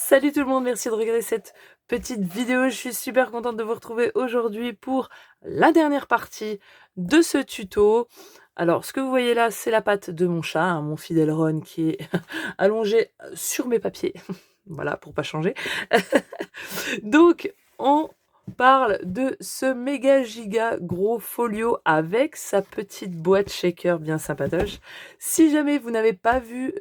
Salut tout le monde, merci de regarder cette petite vidéo. Je suis super contente de vous retrouver aujourd'hui pour la dernière partie de ce tuto. Alors, ce que vous voyez là, c'est la patte de mon chat, hein, mon fidèle Ron, qui est allongé sur mes papiers. Voilà, pour pas changer. Donc, on parle de ce méga giga gros folio avec sa petite boîte shaker bien sympatoche. Si jamais vous n'avez pas vu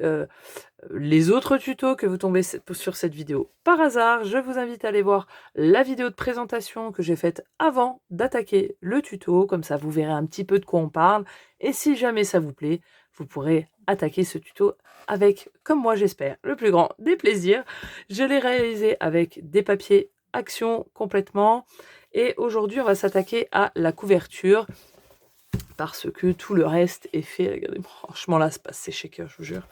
les autres tutos que vous tombez sur cette vidéo par hasard, je vous invite à aller voir la vidéo de présentation que j'ai faite avant d'attaquer le tuto, comme ça vous verrez un petit peu de quoi on parle, et si jamais ça vous plaît, vous pourrez attaquer ce tuto avec, comme moi j'espère, le plus grand des plaisirs. Je l'ai réalisé avec des papiers action complètement, et aujourd'hui on va s'attaquer à la couverture, parce que tout le reste est fait. Regardez, franchement là c'est pas assez shaker, je vous jure.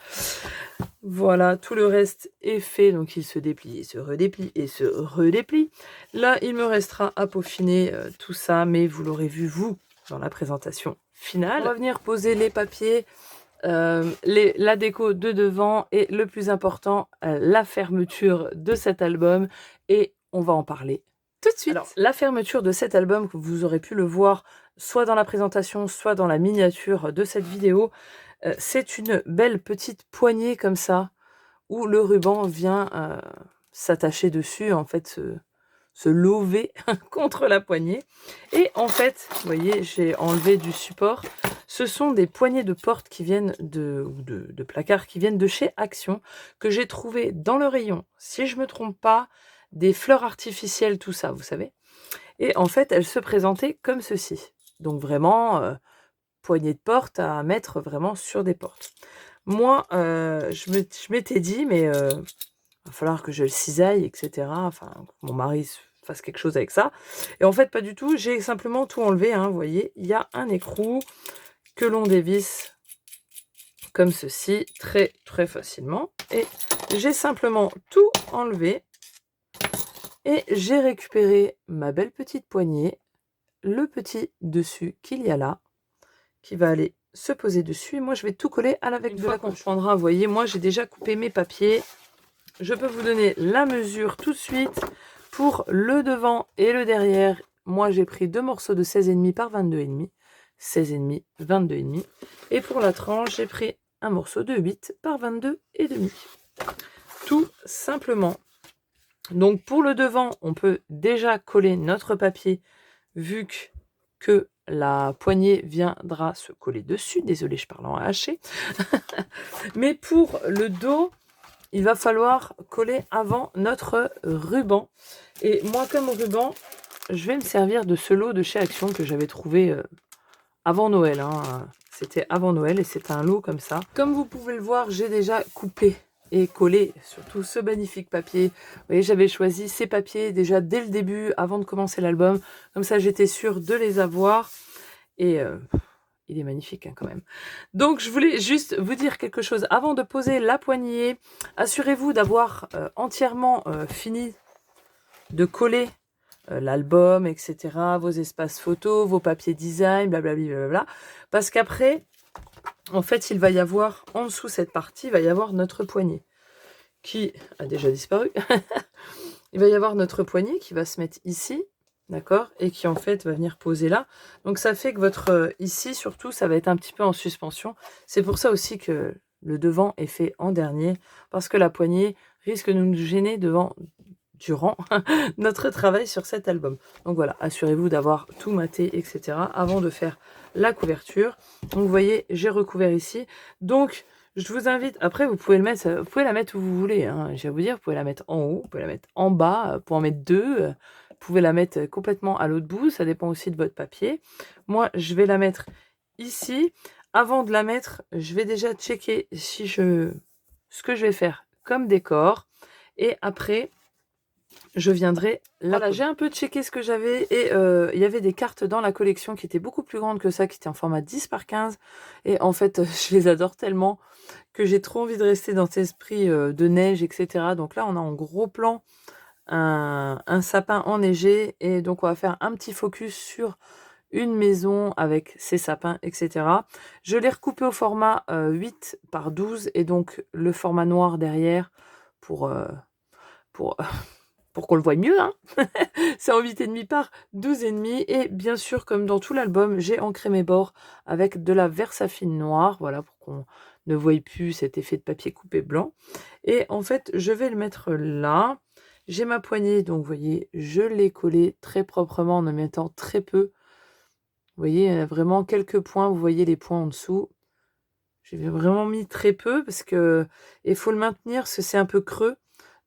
Voilà, tout le reste est fait, donc il se déplie, il se redéplie et se redéplie. Là, il me restera à peaufiner tout ça, mais vous l'aurez vu, vous, dans la présentation finale. On va venir poser les papiers, la déco de devant et le plus important, la fermeture de cet album, et on va en parler tout de suite. Alors, la fermeture de cet album, vous aurez pu le voir soit dans la présentation, soit dans la miniature de cette vidéo, c'est une belle petite poignée comme ça, où le ruban vient s'attacher dessus, en fait, se lover contre la poignée. Et en fait, vous voyez, j'ai enlevé du support. Ce sont des poignées de porte qui viennent de placards qui viennent de chez Action, que j'ai trouvé dans le rayon, si je ne me trompe pas, des fleurs artificielles, tout ça, vous savez. Et en fait, elles se présentaient comme ceci. Donc vraiment, poignée de porte à mettre vraiment sur des portes. Moi, je m'étais dit, mais va falloir que je le cisaille, etc. Enfin, que mon mari fasse quelque chose avec ça. Et en fait, pas du tout. J'ai simplement tout enlevé. Hein, vous voyez, il y a un écrou que l'on dévisse comme ceci, très très facilement. Et j'ai simplement tout enlevé. Et j'ai récupéré ma belle petite poignée, le petit dessus qu'il y a là, qui va aller se poser dessus. Et moi, je vais tout coller à l'avec de la colle. Vous voyez, moi, j'ai déjà coupé mes papiers. Je peux vous donner la mesure tout de suite. Pour le devant et le derrière, moi, j'ai pris 2 morceaux de 16,5 par 22,5. 16,5, 22,5. Et pour la tranche, j'ai pris un morceau de 8 par 22,5. Tout simplement. Donc, pour le devant, on peut déjà coller notre papier, vu que la poignée viendra se coller dessus. Désolée, je parle en haché. Mais pour le dos, il va falloir coller avant notre ruban. Et moi, comme ruban, je vais me servir de ce lot de chez Action que j'avais trouvé avant Noël. Hein. C'était avant Noël et c'est un lot comme ça. Comme vous pouvez le voir, j'ai déjà coupé et collé surtout ce magnifique papier. Vous voyez, j'avais choisi ces papiers déjà dès le début, avant de commencer l'album. Comme ça, j'étais sûre de les avoir. Et il est magnifique hein, quand même. Donc, je voulais juste vous dire quelque chose. Avant de poser la poignée, assurez-vous d'avoir entièrement fini de coller l'album, etc., vos espaces photos, vos papiers design, blablabla. Parce qu'après, en fait, il va y avoir, en dessous cette partie, il va y avoir notre poignée qui a déjà disparu. Il va y avoir notre poignée qui va se mettre ici, d'accord, et qui en fait va venir poser là. Donc ça fait que votre ici surtout ça va être un petit peu en suspension. C'est pour ça aussi que le devant est fait en dernier, parce que la poignée risque de nous gêner durant notre travail sur cet album. Donc voilà, assurez-vous d'avoir tout maté, etc. avant de faire la couverture. Donc vous voyez, j'ai recouvert ici. Donc je vous invite, après vous pouvez la mettre où vous voulez, hein. Je vais vous dire, vous pouvez la mettre en haut, vous pouvez la mettre en bas, pour en mettre 2, vous pouvez la mettre complètement à l'autre bout, ça dépend aussi de votre papier. Moi, je vais la mettre ici. Avant de la mettre, je vais déjà checker ce que je vais faire comme décor. Et après, je viendrai là. Voilà, j'ai un peu checké ce que j'avais et il y avait des cartes dans la collection qui étaient beaucoup plus grandes que ça, qui étaient en format 10 par 15. Et en fait, je les adore tellement que j'ai trop envie de rester dans cet esprit de neige, etc. Donc là, on a en gros plan un sapin enneigé. Et donc, on va faire un petit focus sur une maison avec ses sapins, etc. Je l'ai recoupé au format 8 par 12 et donc le format noir derrière pour pour, pour qu'on le voie mieux, hein. C'est en 8,5 par 12,5. Et bien sûr, comme dans tout l'album, j'ai ancré mes bords avec de la Versafine noire, voilà, pour qu'on ne voie plus cet effet de papier coupé blanc. Et en fait, je vais le mettre là. J'ai ma poignée, donc vous voyez, je l'ai collé très proprement en mettant très peu. Vous voyez, vraiment quelques points, vous voyez les points en dessous. J'ai vraiment mis très peu parce que il faut le maintenir parce que c'est un peu creux.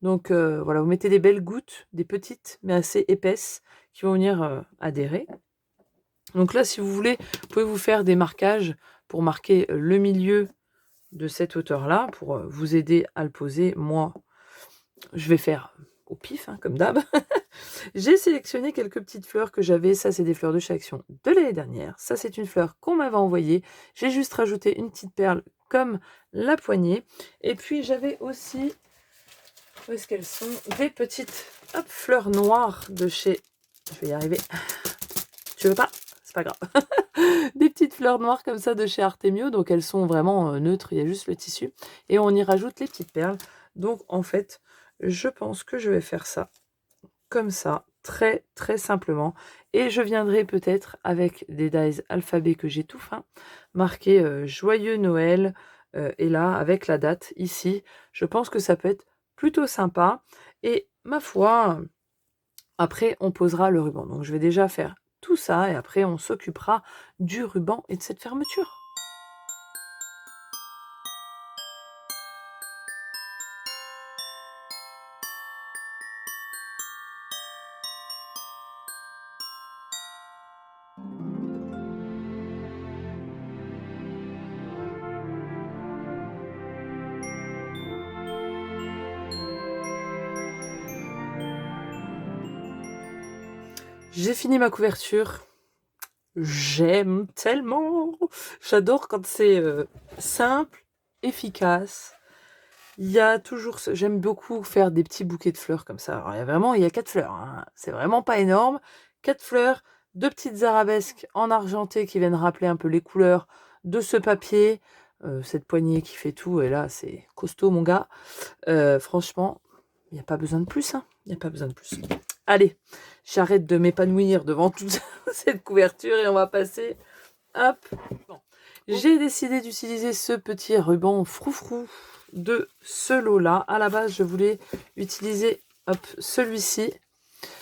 Donc voilà, vous mettez des belles gouttes, des petites mais assez épaisses qui vont venir adhérer. Donc là, si vous voulez, vous pouvez vous faire des marquages pour marquer le milieu de cette hauteur-là pour vous aider à le poser. Moi, je vais faire au pif, hein, comme d'hab. J'ai sélectionné quelques petites fleurs que j'avais. Ça, c'est des fleurs de chez Action de l'année dernière. Ça, c'est une fleur qu'on m'avait envoyée. J'ai juste rajouté une petite perle comme la poignée. Et puis, j'avais aussi... Où est-ce qu'elles sont? Des petites fleurs noires de chez... Je vais y arriver. Tu veux pas? C'est pas grave. Des petites fleurs noires comme ça de chez Artemio. Donc, elles sont vraiment neutres. Il y a juste le tissu. Et on y rajoute les petites perles. Donc, en fait, je pense que je vais faire ça comme ça, très très simplement. Et je viendrai peut-être avec des dies alphabet que j'ai tout fin, marqué Joyeux Noël. Et là, avec la date ici, je pense que ça peut être plutôt sympa. Et ma foi, après, on posera le ruban. Donc, je vais déjà faire tout ça et après, on s'occupera du ruban et de cette fermeture. J'ai fini ma couverture. J'aime tellement. J'adore quand c'est simple, efficace. Il y a toujours... J'aime beaucoup faire des petits bouquets de fleurs comme ça. Alors, il y a 4 fleurs. Hein. C'est vraiment pas énorme. 4 fleurs, 2 petites arabesques en argenté qui viennent rappeler un peu les couleurs de ce papier. Cette poignée qui fait tout. Et là, c'est costaud, mon gars. Franchement, il n'y a pas besoin de plus. Hein. Il n'y a pas besoin de plus. Allez, j'arrête de m'épanouir devant toute cette couverture et on va passer... Hop. Bon. J'ai décidé d'utiliser ce petit ruban froufrou de ce lot-là. À la base, je voulais utiliser celui-ci,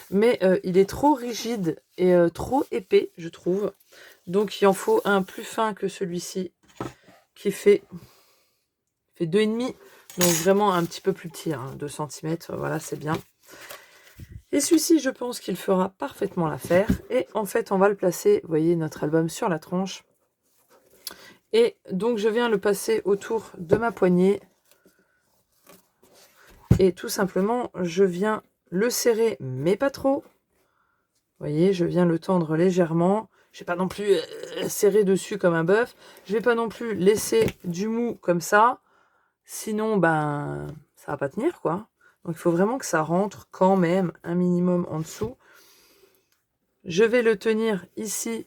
mais il est trop rigide et trop épais, je trouve. Donc, il en faut un plus fin que celui-ci, qui fait 2,5. Donc, vraiment un petit peu plus petit, hein, 2 cm. Voilà, c'est bien. Et celui-ci, je pense qu'il fera parfaitement l'affaire. Et en fait, on va le placer, vous voyez, notre album sur la tranche. Et donc, je viens le passer autour de ma poignée. Et tout simplement, je viens le serrer, mais pas trop. Vous voyez, je viens le tendre légèrement. Je ne vais pas non plus serrer dessus comme un bœuf. Je ne vais pas non plus laisser du mou comme ça. Sinon, ben, ça va pas tenir, quoi. Donc, il faut vraiment que ça rentre quand même un minimum en dessous. Je vais le tenir ici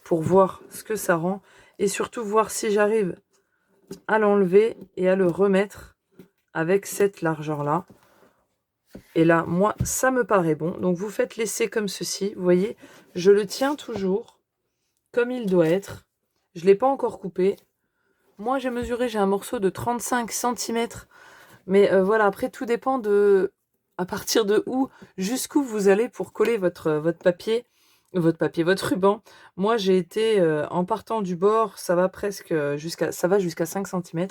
pour voir ce que ça rend. Et surtout, voir si j'arrive à l'enlever et à le remettre avec cette largeur-là. Et là, moi, ça me paraît bon. Donc, vous faites l'essai comme ceci. Vous voyez, je le tiens toujours comme il doit être. Je ne l'ai pas encore coupé. Moi, j'ai mesuré, j'ai un morceau de 35 cm. Mais voilà, après, tout dépend de à partir de où, jusqu'où vous allez pour coller votre papier, votre ruban. Moi, j'ai été, en partant du bord, ça va presque jusqu'à 5 cm.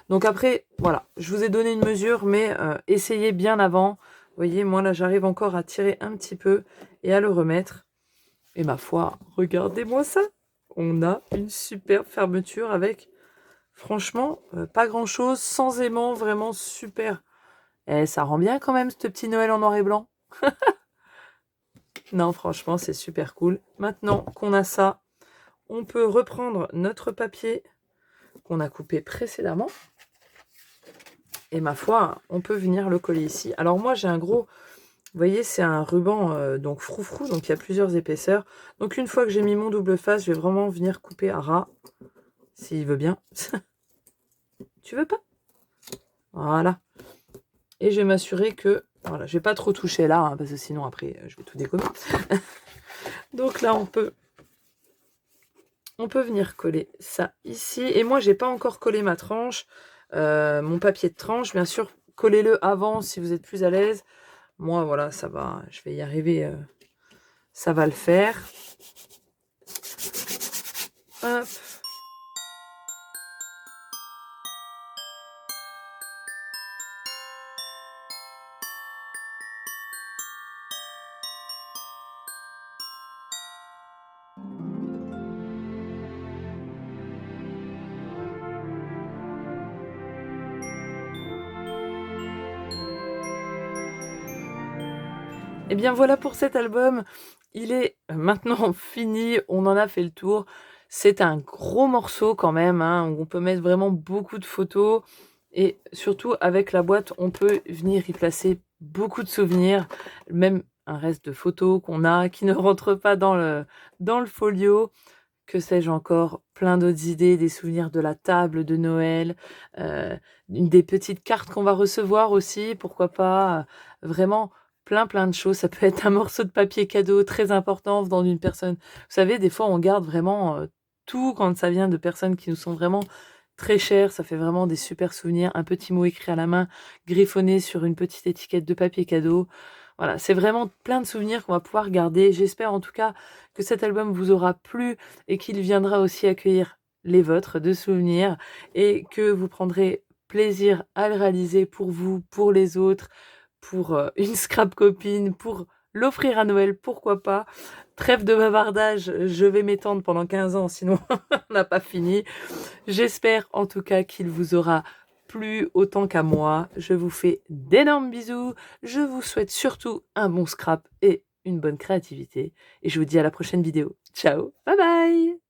Donc après, voilà, je vous ai donné une mesure, mais essayez bien avant. Vous voyez, moi là, j'arrive encore à tirer un petit peu et à le remettre. Et ma foi, regardez-moi ça. On a une super fermeture avec, franchement, pas grand-chose, sans aimant, vraiment super. Et ça rend bien quand même, ce petit Noël en noir et blanc. Non, franchement, c'est super cool. Maintenant qu'on a ça, on peut reprendre notre papier qu'on a coupé précédemment. Et ma foi, on peut venir le coller ici. Alors moi, j'ai un gros... Vous voyez, c'est un ruban donc froufrou, donc il y a plusieurs épaisseurs. Donc une fois que j'ai mis mon double face, je vais vraiment venir couper à ras, s'il veut bien. Tu veux pas? Voilà. Et je vais m'assurer que Voilà, je vais pas trop toucher là, hein, parce que sinon après je vais tout dégommer. Donc là on peut venir coller ça ici. Et moi j'ai pas encore collé ma tranche, mon papier de tranche. Bien sûr, collez-le avant si vous êtes plus à l'aise. Moi voilà, ça va, je vais y arriver, ça va le faire. Hop. Et bien voilà pour cet album. Il est maintenant fini, on en a fait le tour. C'est un gros morceau quand même, hein, où on peut mettre vraiment beaucoup de photos. Et surtout avec la boîte, on peut venir y placer beaucoup de souvenirs, même un reste de photos qu'on a qui ne rentrent pas dans le folio. Que sais-je encore, plein d'autres idées, des souvenirs de la table de Noël, des petites cartes qu'on va recevoir aussi, pourquoi pas, vraiment plein de choses. Ça peut être un morceau de papier cadeau très important venant d'une personne. Vous savez, des fois, on garde vraiment tout quand ça vient de personnes qui nous sont vraiment très chères. Ça fait vraiment des super souvenirs. Un petit mot écrit à la main, griffonné sur une petite étiquette de papier cadeau. Voilà, c'est vraiment plein de souvenirs qu'on va pouvoir garder. J'espère en tout cas que cet album vous aura plu et qu'il viendra aussi accueillir les vôtres de souvenirs et que vous prendrez plaisir à le réaliser pour vous, pour les autres, pour une scrap copine, pour l'offrir à Noël, pourquoi pas. Trêve de bavardage, je vais m'étendre pendant 15 ans, sinon on n'a pas fini. J'espère en tout cas qu'il vous aura plu autant qu'à moi. Je vous fais d'énormes bisous. Je vous souhaite surtout un bon scrap et une bonne créativité. Et je vous dis à la prochaine vidéo. Ciao, bye bye!